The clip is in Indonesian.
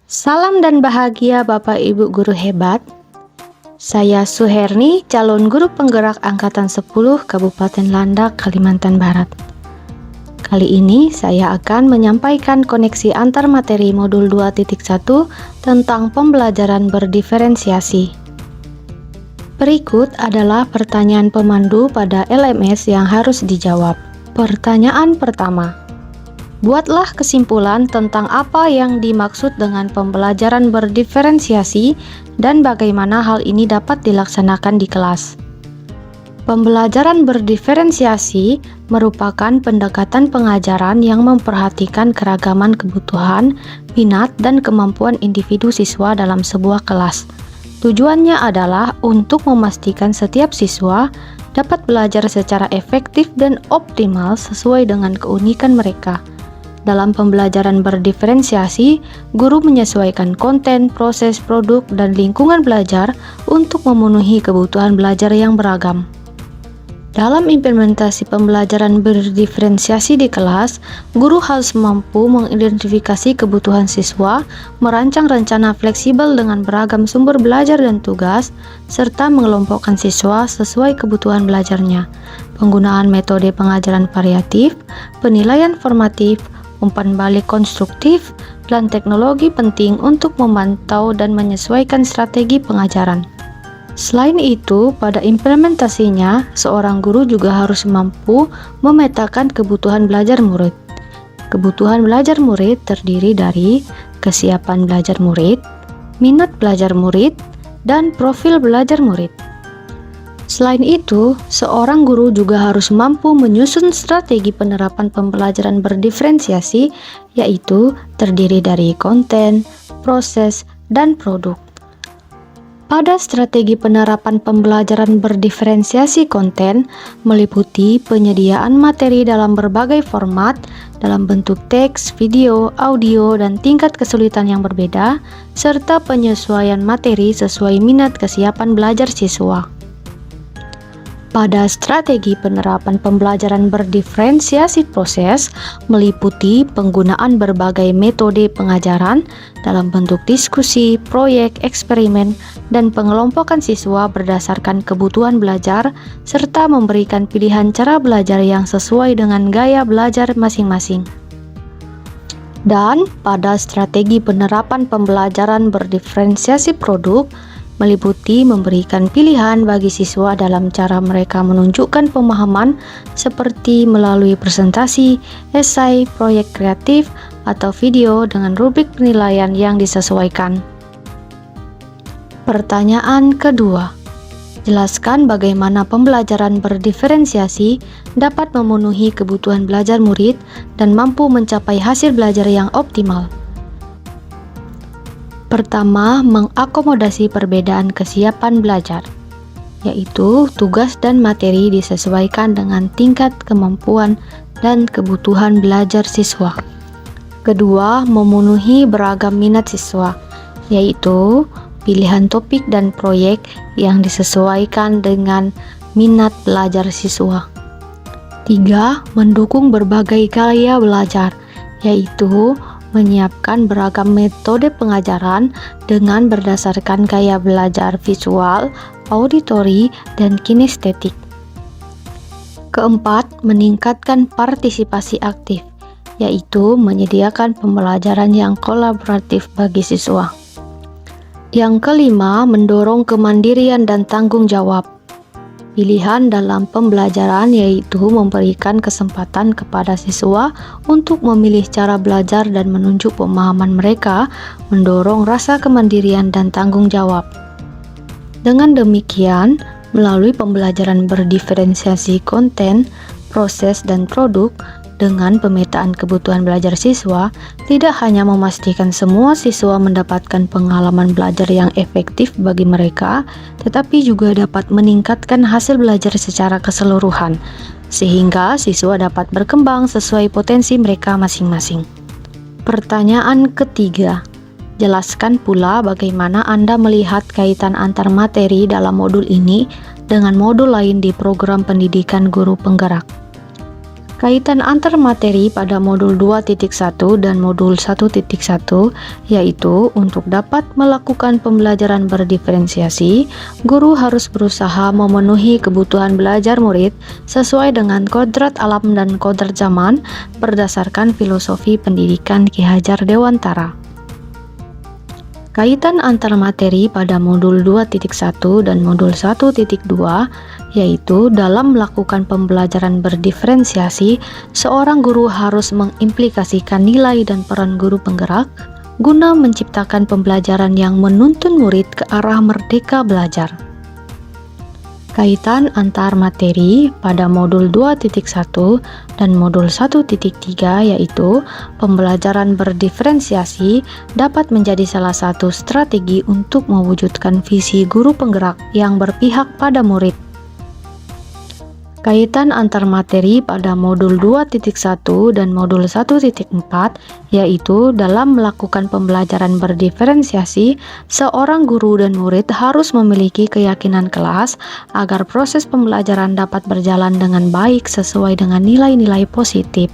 Salam dan bahagia Bapak Ibu guru hebat. Saya Suherni, calon guru penggerak angkatan 10 Kabupaten Landak, Kalimantan Barat. Kali ini saya akan menyampaikan koneksi antar materi modul 2.1 tentang pembelajaran berdiferensiasi. Berikut adalah pertanyaan pemandu pada LMS yang harus dijawab. Pertanyaan pertama. Buatlah kesimpulan tentang apa yang dimaksud dengan pembelajaran berdiferensiasi dan bagaimana hal ini dapat dilaksanakan di kelas. Pembelajaran berdiferensiasi merupakan pendekatan pengajaran yang memperhatikan keragaman kebutuhan, minat, dan kemampuan individu siswa dalam sebuah kelas. Tujuannya adalah untuk memastikan setiap siswa dapat belajar secara efektif dan optimal sesuai dengan keunikan mereka. Dalam pembelajaran berdiferensiasi, guru menyesuaikan konten, proses, produk, dan lingkungan belajar untuk memenuhi kebutuhan belajar yang beragam. Dalam implementasi pembelajaran berdiferensiasi di kelas, guru harus mampu mengidentifikasi kebutuhan siswa, merancang rencana fleksibel dengan beragam sumber belajar dan tugas, serta mengelompokkan siswa sesuai kebutuhan belajarnya. Penggunaan metode pengajaran variatif, penilaian formatif, umpan balik konstruktif, dan teknologi penting untuk memantau dan menyesuaikan strategi pengajaran. Selain itu, pada implementasinya, seorang guru juga harus mampu memetakan kebutuhan belajar murid. Kebutuhan belajar murid terdiri dari kesiapan belajar murid, minat belajar murid, dan profil belajar murid. Selain itu, seorang guru juga harus mampu menyusun strategi penerapan pembelajaran berdiferensiasi, yaitu terdiri dari konten, proses, dan produk. Pada strategi penerapan pembelajaran berdiferensiasi konten, meliputi penyediaan materi dalam berbagai format, dalam bentuk teks, video, audio, dan tingkat kesulitan yang berbeda, serta penyesuaian materi sesuai minat kesiapan belajar siswa. Pada strategi penerapan pembelajaran berdiferensiasi proses meliputi penggunaan berbagai metode pengajaran dalam bentuk diskusi, proyek, eksperimen, dan pengelompokan siswa berdasarkan kebutuhan belajar serta memberikan pilihan cara belajar yang sesuai dengan gaya belajar masing-masing. Dan pada strategi penerapan pembelajaran berdiferensiasi produk meliputi memberikan pilihan bagi siswa dalam cara mereka menunjukkan pemahaman seperti melalui presentasi, esai, proyek kreatif, atau video dengan rubrik penilaian yang disesuaikan. Pertanyaan kedua. Jelaskan bagaimana pembelajaran berdiferensiasi dapat memenuhi kebutuhan belajar murid dan mampu mencapai hasil belajar yang optimal. Pertama, mengakomodasi perbedaan kesiapan belajar, yaitu tugas dan materi disesuaikan dengan tingkat kemampuan dan kebutuhan belajar siswa. Kedua, memenuhi beragam minat siswa, yaitu pilihan topik dan proyek yang disesuaikan dengan minat belajar siswa. Tiga, mendukung berbagai gaya belajar, yaitu menyiapkan beragam metode pengajaran dengan berdasarkan gaya belajar visual, auditori, dan kinestetik. Keempat, meningkatkan partisipasi aktif, yaitu menyediakan pembelajaran yang kolaboratif bagi siswa. Yang kelima, mendorong kemandirian dan tanggung jawab. Pilihan dalam pembelajaran yaitu memberikan kesempatan kepada siswa untuk memilih cara belajar dan menunjuk pemahaman mereka, mendorong rasa kemandirian dan tanggung jawab. Dengan demikian, melalui pembelajaran berdiferensiasi konten, proses, dan produk, dengan pemetaan kebutuhan belajar siswa, tidak hanya memastikan semua siswa mendapatkan pengalaman belajar yang efektif bagi mereka, tetapi juga dapat meningkatkan hasil belajar secara keseluruhan, sehingga siswa dapat berkembang sesuai potensi mereka masing-masing. Pertanyaan ketiga. Jelaskan pula bagaimana Anda melihat kaitan antar materi dalam modul ini dengan modul lain di program pendidikan guru penggerak. Kaitan antar materi pada modul 2.1 dan modul 1.1 yaitu untuk dapat melakukan pembelajaran berdiferensiasi, guru harus berusaha memenuhi kebutuhan belajar murid sesuai dengan kodrat alam dan kodrat zaman berdasarkan filosofi pendidikan Ki Hajar Dewantara. Kaitan antar materi pada modul 2.1 dan modul 1.2 yaitu dalam melakukan pembelajaran berdiferensiasi, seorang guru harus mengimplikasikan nilai dan peran guru penggerak guna menciptakan pembelajaran yang menuntun murid ke arah merdeka belajar. Kaitan antar materi pada modul 2.1 dan modul 1.3 yaitu pembelajaran berdiferensiasi dapat menjadi salah satu strategi untuk mewujudkan visi guru penggerak yang berpihak pada murid. Kaitan antar materi pada modul 2.1 dan modul 1.4 yaitu dalam melakukan pembelajaran berdiferensiasi, seorang guru dan murid harus memiliki keyakinan kelas agar proses pembelajaran dapat berjalan dengan baik sesuai dengan nilai-nilai positif.